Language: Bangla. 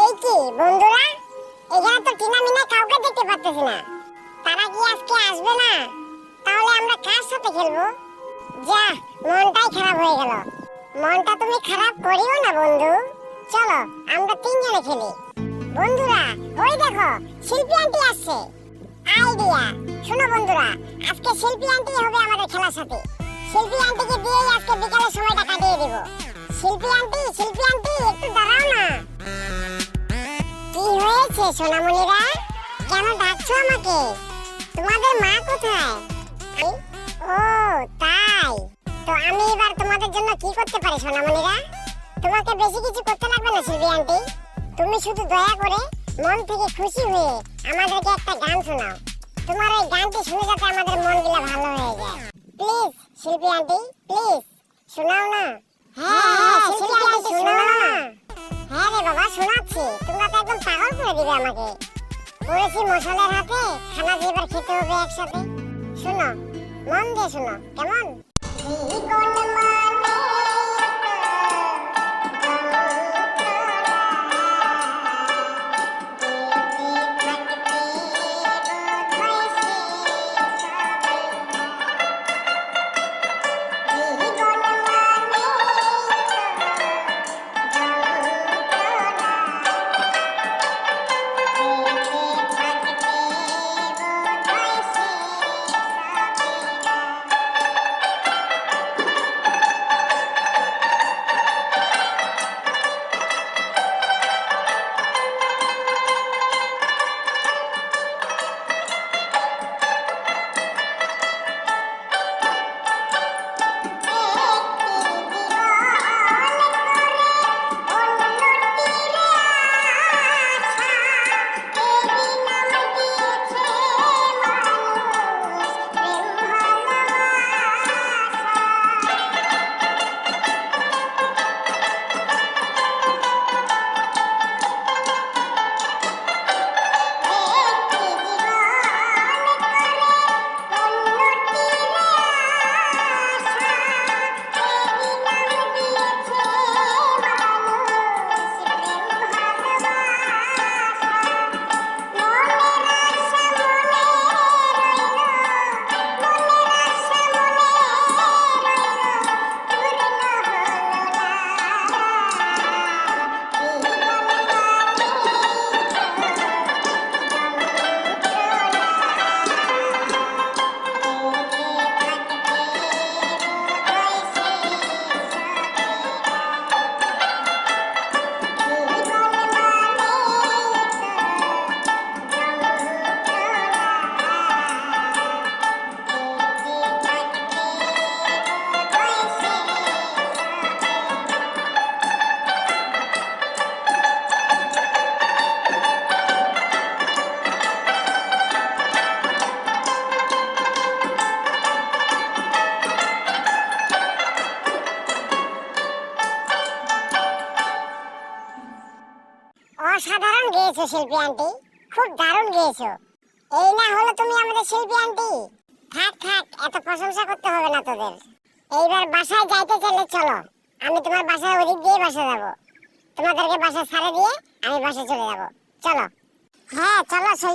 এই কি বন্ধুরা, এখানে তো টিনা মিনা কাউকে দেখতে পাচ্ছি না। তারা কি আজকে আসবে না? তাহলে আমরা কার সাথে খেলবো? যা, মনটাই খারাপ হয়ে গেল। মনটা তুমি খারাপ করিও না বন্ধু, চলো আমরা তিনজনে খেলি। বন্ধুরা ওই দেখো, শিল্পী আন্টি আসছে। আইডিয়া, শোনো বন্ধুরা, আজকে শিল্পী আন্টি হবে আমাদের খেলার সাথে। শিল্পী আন্টিকে দিয়েই আজকে বিকালের সময়টা কাটিয়ে দিব। শিল্পী আন্টি একটু দাঁড়াও না। কি হয়েছে সোনামণিরা, কেন ডাকছো আমাকে? তোমাদের মা কোথায়? ও তাই, তো আমি এবার তোমাদের জন্য কি করতে পারি সোনামণিরা? তোমাকে বেশি কিছু করতে লাগবে না শিল্পী আন্টি, তুমি শুধু দয়া করে মন থেকে খুশি হয়ে আমাদেরকে একটা গান শোনাও। তোমার এই গানটি শুনে যাতে আমাদের মনগুলো ভালো হয়ে যায়। প্লিজ শিল্পী আন্টি, প্লিজ শোনাও না। হ্যাঁ শিল্পী আন্টি শোনাও না। হ্যাঁ রে বাবা শোনাচ্ছি, তোমরা তো একদম পাগল করে দিবে আমাকে। পড়েছি মশালের হাতে, খানা যে এবার খেতে হবে একসাথে। শোনো, মন দিয়ে শোনো, কেমন? অসাধারণ গেয়েছো শিল্পী আন্টি, খুব দারুণ গেয়েছো। এই না হলো তুমি আমাদের শিল্পী আন্টি। থাক থাক, এত প্রশংসা করতে হবে না তোদের। এইবার বাসায় যাইতে চাইলে চলো, আমি তোমার বাসার ওদিক দিয়ে বাসা যাব। তোমাদেরকে বাসা ছাড়ে দিয়ে আমি বাসা চলে যাব, চলো। হ্যাঁ চলো শিল্পী